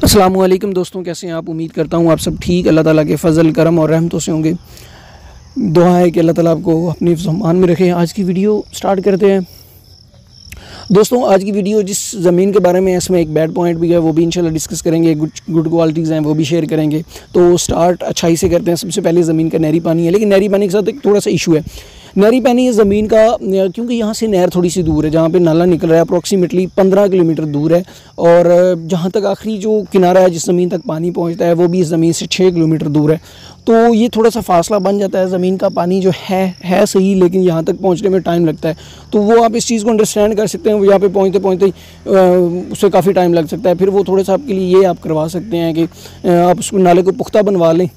अस्सलामुअलैकुम दोस्तों, कैसे हैं आप। उम्मीद करता हूँ आप सब ठीक, अल्लाह ताला के फ़ज़ल करम और रहमतों से होंगे। दुआ है कि अल्लाह ताला आपको अपनी ज़मान में रखें। आज की वीडियो स्टार्ट करते हैं दोस्तों। आज की वीडियो जिस ज़मीन के बारे में है, इसमें एक बैड पॉइंट भी है, वो भी इंशाल्लाह डिस्कस करेंगे। गुड क्वालिटीज़ हैं वो भी शेयर करेंगे। तो स्टार्ट अच्छाई से करते हैं। सबसे पहले ज़मीन का नहरी पानी है, लेकिन नहरी पानी के साथ एक थोड़ा सा इशू है। नहरी पानी ज़मीन का, क्योंकि यहाँ से नहर थोड़ी सी दूर है, जहाँ पे नाला निकल रहा है अप्रॉक्सीमेटली 15 किलोमीटर दूर है, और जहाँ तक आखिरी जो किनारा है जिस ज़मीन तक पानी पहुँचता है वो भी इस ज़मीन से 6 किलोमीटर दूर है। तो ये थोड़ा सा फासला बन जाता है। ज़मीन का पानी जो है सही, लेकिन यहाँ तक पहुँचने में टाइम लगता है। तो वो आप इस चीज़ को अंडरस्टैंड कर सकते हैं। यहाँ पे पहुँचते पहुँचते उससे काफ़ी टाइम लग सकता है। फिर वो थोड़ा सा आपके लिए ये आप करवा सकते हैं कि आप उसको नाले को पुख्ता बनवा लें,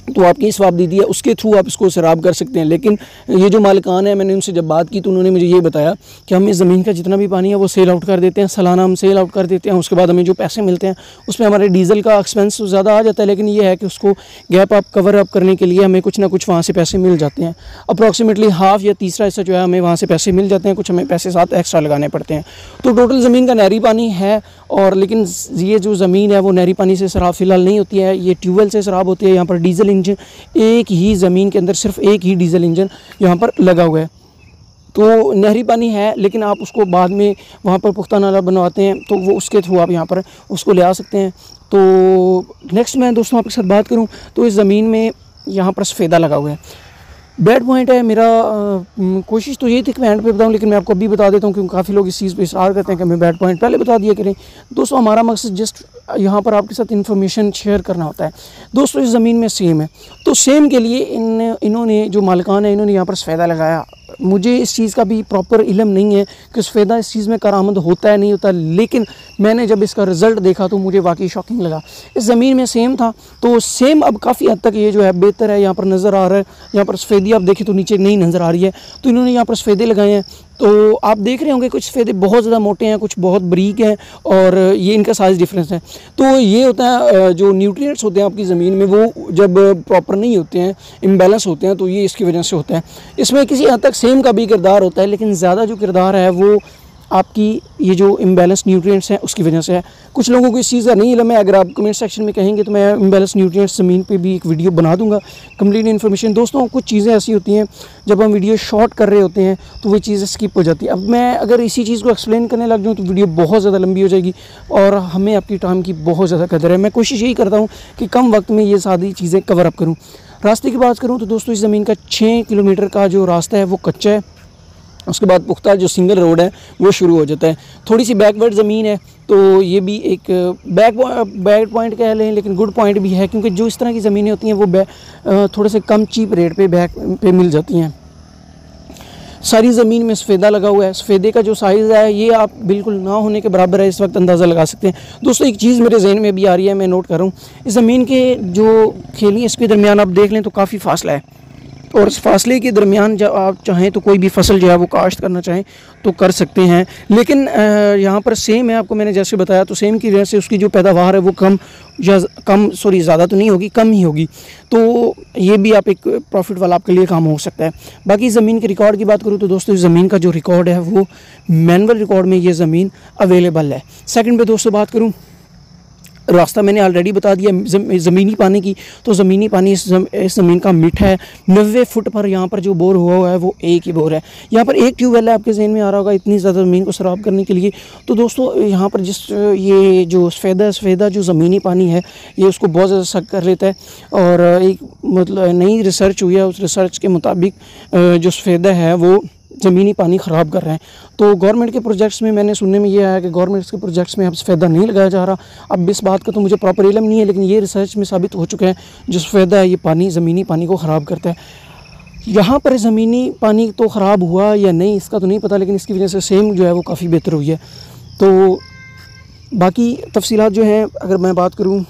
तो आपकी स्वाब दी है उसके थ्रू आप इसको सराब कर सकते हैं। लेकिन ये जो मालिकान है, मैंने उनसे जब बात की तो उन्होंने मुझे ये बताया कि हम इस ज़मीन का जितना भी पानी है वो सेल आउट कर देते हैं, सालाना हम सेल आउट कर देते हैं। उसके बाद हमें जो पैसे मिलते हैं उसमें हमारे डीज़ल का एक्सपेंस ज़्यादा आ जाता है, लेकिन ये है कि उसको गैप अप कवर अप करने के लिए हमें कुछ ना कुछ वहाँ से पैसे मिल जाते हैं। अप्रॉक्सीमेटली हाफ़ या तीसरा हिस्सा जो है हमें वहाँ से पैसे मिल जाते हैं, कुछ हमें पैसे साथ एक्स्ट्रा लगाने पड़ते हैं। तो टोटल ज़मीन का नहरी पानी है, और लेकिन ये जो ज़मीन है वो नहरी पानी से सराब फ़िलहाल नहीं होती है, ये ट्यूबवेल से सराब होती है। यहाँ पर डीज़ल इंजन, एक ही ज़मीन के अंदर सिर्फ एक ही डीज़ल इंजन यहाँ पर लगा हुआ है। तो नहरी पानी है, लेकिन आप उसको बाद में वहाँ पर पुख्ता नाला बनवाते हैं तो वो उसके थ्रू आप यहाँ पर उसको ले आ सकते हैं। तो नेक्स्ट मैं दोस्तों आपके साथ बात करूँ तो इस ज़मीन में यहाँ पर सफ़ेदा लगा हुआ है। बैड पॉइंट है मेरा, कोशिश तो ये थी कि मैं एंड पे बताऊं, लेकिन मैं आपको अभी बता देता हूं क्योंकि काफ़ी लोग इस चीज़ पे इसरार करते हैं कि मैं बैड पॉइंट पहले बता दिया करें। दोस्तों हमारा मकसद जस्ट यहाँ पर आपके साथ इन्फॉर्मेशन शेयर करना होता है। दोस्तों इस ज़मीन में सेम है, तो सेम के लिए इन्होंने जो मालिकान है इन्होंने यहाँ पर सफ़ेदा लगाया। मुझे इस चीज़ का भी प्रॉपर इल्म नहीं है कि सफ़ेदा इस चीज़ में करामद होता है नहीं होता, लेकिन मैंने जब इसका रिज़ल्ट देखा तो मुझे वाकई शॉकिंग लगा। इस ज़मीन में सेम था, तो सेम अब काफ़ी हद तक ये जो है बेहतर है। यहाँ पर नज़र आ रहा है, यहाँ पर सफ़ेदी आप देखें तो नीचे नहीं नज़र आ रही है, तो इन्होंने यहाँ पर सफ़ेदे लगाए हैं। तो आप देख रहे होंगे कुछ सफ़ेदे बहुत ज़्यादा मोटे हैं, कुछ बहुत बारीक हैं, और ये इनका साइज़ डिफरेंस है। तो ये होता है जो न्यूट्रिएंट्स होते हैं आपकी ज़मीन में वो जब प्रॉपर नहीं होते हैं, इम्बैलेंस होते हैं, तो ये इसकी वजह से होता है। इसमें किसी हद तक सेम का भी किरदार होता है, लेकिन ज़्यादा जो किरदार है वो आपकी ये जो इम्बैलेंस न्यूट्रिएंट्स हैं उसकी वजह से है। कुछ लोगों को इस चीज़ का नहीं इल्म है। अगर आप कमेंट सेक्शन में कहेंगे तो मैं इम्बैलेंस न्यूट्रिएंट्स ज़मीन पे भी एक वीडियो बना दूंगा, कंप्लीट इन्फॉर्मेशन। दोस्तों कुछ चीज़ें ऐसी होती हैं जब हम वीडियो शॉर्ट कर रहे होते हैं तो वो चीज़ें स्किप हो जाती है। अब मैं अगर इसी चीज़ को एक्सप्लेन करने लग जाऊँ तो वीडियो बहुत ज़्यादा लंबी हो जाएगी, और हमें आपकी टाइम की बहुत ज़्यादा कदर है। मैं कोशिश यही करता हूँ कि कम वक्त में ये सारी चीज़ें कवर अप करूँ। रास्ते की बात करूँ तो दोस्तों इस ज़मीन का 6 किलोमीटर का जो रास्ता है वो कच्चा है, उसके बाद पुख्ता जो सिंगल रोड है वो शुरू हो जाता है। थोड़ी सी बैकवर्ड ज़मीन है, तो ये भी एक बैड पॉइंट कह लें, लेकिन गुड पॉइंट भी है, क्योंकि जो इस तरह की ज़मीनें होती हैं वो थोड़े से कम चीप रेट पे मिल जाती हैं। सारी ज़मीन में सफ़ेदा लगा हुआ है। सफ़ेदे का जो साइज़ है ये आप बिल्कुल ना होने के बराबर है, इस वक्त अंदाज़ा लगा सकते हैं। दोस्तों एक चीज़ मेरे जहन में भी आ रही है, मैं नोट कर रहा हूँ, इस ज़मीन के जो खेली इसके दरमियान आप देख लें तो काफ़ी फासला है, और इस फासले के दरमियान जब आप चाहें तो कोई भी फसल जो है वो काश्त करना चाहें तो कर सकते हैं। लेकिन यहाँ पर सेम है, आपको मैंने जैसे बताया, तो सेम की वजह से उसकी जो पैदावार है वो ज़्यादा तो नहीं होगी, कम ही होगी। तो ये भी आप एक प्रॉफिट वाला आपके लिए काम हो सकता है। बाकी ज़मीन के रिकॉर्ड की बात करूँ तो दोस्तों ज़मीन का जो रिकॉर्ड है वो मैनुअल रिकॉर्ड में ये ज़मीन अवेलेबल है। सेकंड पे दोस्तों बात करूँ, रास्ता मैंने ऑलरेडी बता दिया ज़मीनी पानी की। तो ज़मीनी पानी इस ज़मीन का मीठा है। 90 फुट पर यहाँ पर जो बोर हुआ है वो एक ही बोर है। यहाँ पर एक ट्यूबवेल है, आपके जहन में आ रहा होगा इतनी ज़्यादा ज़मीन को सराब करने के लिए। तो दोस्तों यहाँ पर ये जो सफ़ेदा जो ज़मीनी पानी है ये उसको बहुत ज़्यादा सक कर लेता है, और एक मतलब नई रिसर्च हुई है, उस रिसर्च के मुताबिक जो सफ़ेदा है वो ज़मीनी पानी ख़राब कर रहे हैं। तो गवर्नमेंट के प्रोजेक्ट्स में मैंने सुनने में ये आया कि गवर्नमेंट के प्रोजेक्ट्स में अब सफ़ेदा नहीं लगाया जा रहा। अब इस बात का तो मुझे प्रॉपर इल्म नहीं है, लेकिन ये रिसर्च में साबित हो चुका है जो सफ़ेदा है ये पानी ज़मीनी पानी को ख़राब करता है। यहाँ पर ज़मीनी पानी तो ख़राब हुआ या नहीं इसका तो नहीं पता, लेकिन इसकी वजह से सेम जो है वो काफ़ी बेहतर हुई है। तो बाकी तफसीलात जो हैं, अगर मैं बात करूँ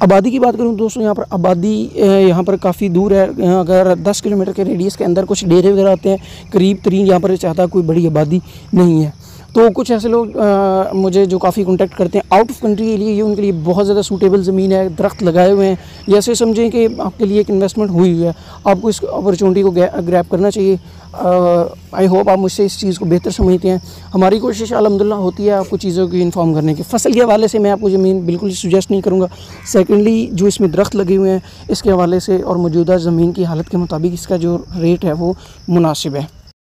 आबादी की बात करूँ दोस्तों, यहाँ पर आबादी यहाँ पर काफ़ी दूर है। अगर 10 किलोमीटर के रेडियस के अंदर कुछ डेरे वगैरह आते हैं, करीब तरीन यहाँ पर चाहता कोई बड़ी आबादी नहीं है। तो कुछ ऐसे लोग मुझे जो काफ़ी कांटेक्ट करते हैं आउट ऑफ कंट्री के लिए, ये उनके लिए बहुत ज़्यादा सूटेबल ज़मीन है, दरख्त लगाए हुए हैं। ये ऐसे समझें कि आपके लिए एक इन्वेस्टमेंट हुई है, आपको इस अपॉर्चुनिटी को ग्रैब करना चाहिए। आई होप आप मुझसे इस चीज़ को बेहतर समझते हैं। हमारी कोशिश अल्हम्दुलिल्लाह होती है आपको चीज़ों की इन्फॉर्म करने की। फसल के हवाले से मैं आपको ज़मीन बिल्कुल सुजेस्ट नहीं करूँगा। सेकेंडली जो इसमें दरख्त लगे हुए हैं इसके हवाले से और मौजूदा ज़मीन की हालत के मुताबिक इसका जो रेट है वो मुनासिब है।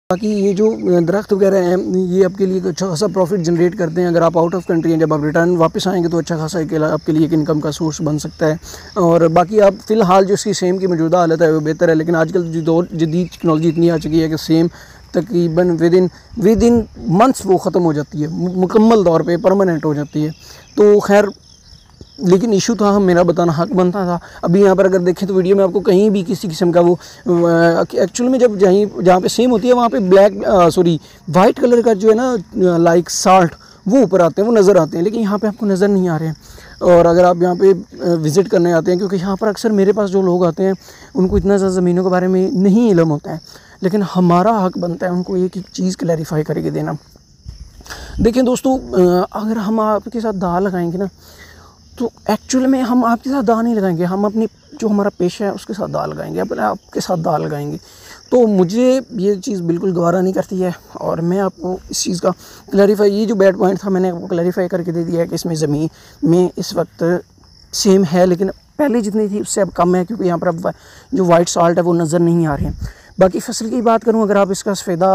बाकी ये जो दरख्त वगैरह हैं ये आपके लिए अच्छा खासा प्रॉफिट जनरेट करते हैं। अगर आप आउट ऑफ कंट्री हैं, जब आप रिटर्न वापस आएंगे तो अच्छा खासा आपके लिए एक इनकम का सोर्स बन सकता है। और बाकी आप फ़िलहाल जो इसकी सेम की मौजूदा हालत है वो बेहतर है, लेकिन आजकल जो जदीद टेक्नोलॉजी इतनी आ चुकी है कि सेम तकरीबन विद इन मंथ्स वो ख़त्म हो जाती है, मुकम्मल तौर पर परमानेंट हो जाती है। तो खैर, लेकिन इशू था, हम मेरा बताना हक बनता था। अभी यहाँ पर अगर देखें तो वीडियो में आपको कहीं भी किसी किस्म का वो एक्चुअल में जब जहाँ पे सेम होती है वहाँ पे वाइट कलर का जो है ना लाइक साल्ट वो ऊपर आते हैं, वो नज़र आते हैं, लेकिन यहाँ पे आपको नज़र नहीं आ रहे हैं। और अगर आप यहाँ पे विज़िट करने आते हैं, क्योंकि यहाँ पर अक्सर मेरे पास जो लोग आते हैं उनको इतना ज़्यादा ज़मीनों के बारे में नहीं इल्म होता है, लेकिन हमारा हक बनता है उनको एक चीज़ क्लैरिफाई करके देना। देखें दोस्तों, अगर हम आपके साथ दाव लगाएंगे ना तो एक्चुअल में हम आपके साथ दाव नहीं लगाएंगे, हम अपनी जो हमारा पेशा है उसके साथ दाव लगाएंगे, अपने आपके साथ दाव लगाएंगे। तो मुझे ये चीज़ बिल्कुल गवारा नहीं करती है और मैं आपको इस चीज़ का क्लैरिफाई, ये जो बैड पॉइंट था मैंने आपको क्लैरिफाई करके दे दिया है कि इसमें ज़मीन में इस वक्त सेम है, लेकिन पहले जितनी थी उससे अब कम है, क्योंकि यहाँ पर अब जो वाइट साल्ट है वो नज़र नहीं आ रहे हैं। बाकी फसल की बात करूँ, अगर आप इसका सफ़ेदा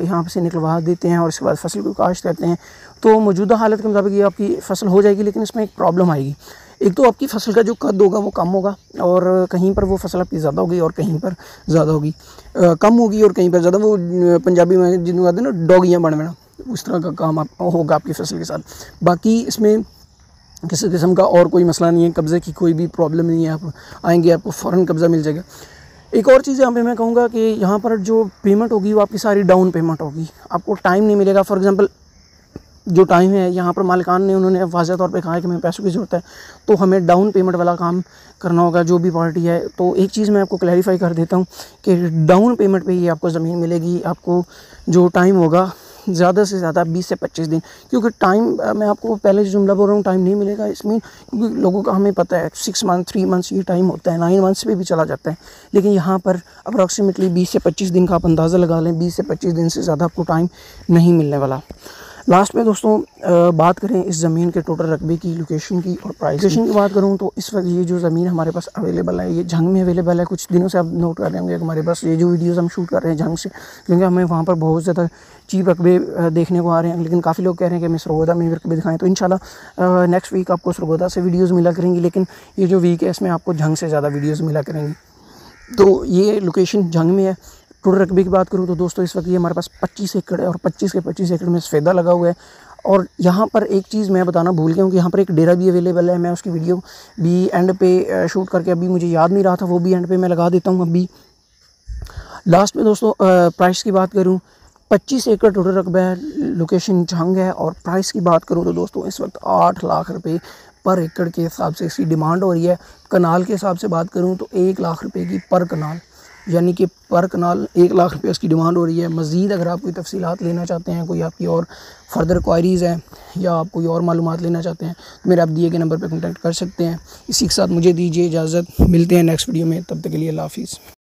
यहाँ से निकलवा देते हैं और इसके बाद फसल को काश्त करते हैं तो मौजूदा हालत के मुताबिक ये आपकी फसल हो जाएगी, लेकिन इसमें एक प्रॉब्लम आएगी। एक तो आपकी फसल का जो कद होगा वो कम होगा और कहीं पर वो फसल आपकी ज़्यादा होगी और कहीं पर ज़्यादा होगी, कम होगी और कहीं पर ज़्यादा। वो पंजाबी में जिनको कहते हैं ना डॉगियाँ बनना, उस तरह का काम होगा आपकी फसल के साथ। बाकी इसमें किसी किस्म का और कोई मसला नहीं है, कब्ज़े की कोई भी प्रॉब्लम नहीं है। आप आएँगे आपको फ़ौरन कब्ज़ा मिल जाएगा। एक और चीज़ यहाँ पे मैं कहूँगा कि यहाँ पर जो पेमेंट होगी वो आपकी सारी डाउन पेमेंट होगी, आपको टाइम नहीं मिलेगा। फॉर एग्जांपल जो टाइम है यहाँ पर मालिकान ने उन्होंने वाज़ह तौर पे कहा है कि हमें पैसों की ज़रूरत है, तो हमें डाउन पेमेंट वाला काम करना होगा जो भी पार्टी है। तो एक चीज़ मैं आपको क्लैरिफाई कर देता हूँ कि डाउन पेमेंट पे ही आपको ज़मीन मिलेगी। आपको जो टाइम होगा ज़्यादा से ज़्यादा 20 से 25 दिन, क्योंकि टाइम मैं आपको पहले जो जुमला बोल रहा हूँ टाइम नहीं मिलेगा इसमें, क्योंकि लोगों का हमें पता है 6 मंथ 3 मंथ्स ये टाइम होता है, 9 मंथ्स पे भी चला जाता है, लेकिन यहाँ पर अप्रॉक्सीमेटली 20 से 25 दिन का आप अंदाज़ा लगा लें। 20 से 25 दिन से ज़्यादा आपको टाइम नहीं मिलने वाला। लास्ट में दोस्तों बात करें इस ज़मीन के टोटल रकबे की, लोकेशन की और प्राइस की बात करूं तो इस वक्त ये जो ज़मीन हमारे पास अवेलेबल है ये झंग में अवेलेबल है। कुछ दिनों से आप नोट कर रहे होंगे कि हमारे पास ये जो वीडियोस हम शूट कर रहे हैं झंग से, क्योंकि हमें वहाँ पर बहुत ज़्यादा चीप रकबे देखने को आ रहे हैं, लेकिन काफ़ी लोग कह रहे हैं कि हमें सरगोदा में रकबे दिखाएँ। तो इंशाल्लाह नेक्स्ट वीक आपको सरगोदा से वीडियोज़ मिला करेंगी, लेकिन ये जो वीक है इसमें आपको झंग से ज़्यादा वीडियोज़ मिला करेंगी। तो ये लोकेशन झंग में है। टोटल रकबे की बात करूँ तो दोस्तों इस वक्त ये हमारे पास 25 एकड़ है और 25 के 25 एकड़ में सफ़ेदा लगा हुआ है। और यहाँ पर एक चीज़ मैं बताना भूल गया हूँ कि यहाँ पर एक डेरा भी अवेलेबल है। मैं उसकी वीडियो भी एंड पे शूट करके अभी मुझे याद नहीं रहा था, वो भी एंड पे मैं लगा देता हूँ अभी। लास्ट में दोस्तों प्राइस की बात करूँ, 25 एकड़ टोटल रकबा है, लोकेशन झंग है। और प्राइस की बात करूँ तो दोस्तों इस वक्त 8 लाख रुपये पर एकड़ के हिसाब से इसकी डिमांड हो रही है। कनाल के हिसाब से बात करूँ तो 1 लाख रुपये की पर कनाल, यानी कि पर कनाल 1 लाख रुपये इसकी डिमांड हो रही है। मज़ीद अगर आप कोई तफसीलात लेना चाहते हैं, कोई आपकी और फर्दर क्वायरीज़ हैं या आप कोई और मालूमात लेना चाहते हैं तो मेरे आप दिए गए नंबर पर कॉन्टैक्ट कर सकते हैं। इसी के साथ मुझे दीजिए इजाज़त, मिलते हैं नेक्स्ट वीडियो में, तब तक के लिए अल्लाह हाफ़िज़।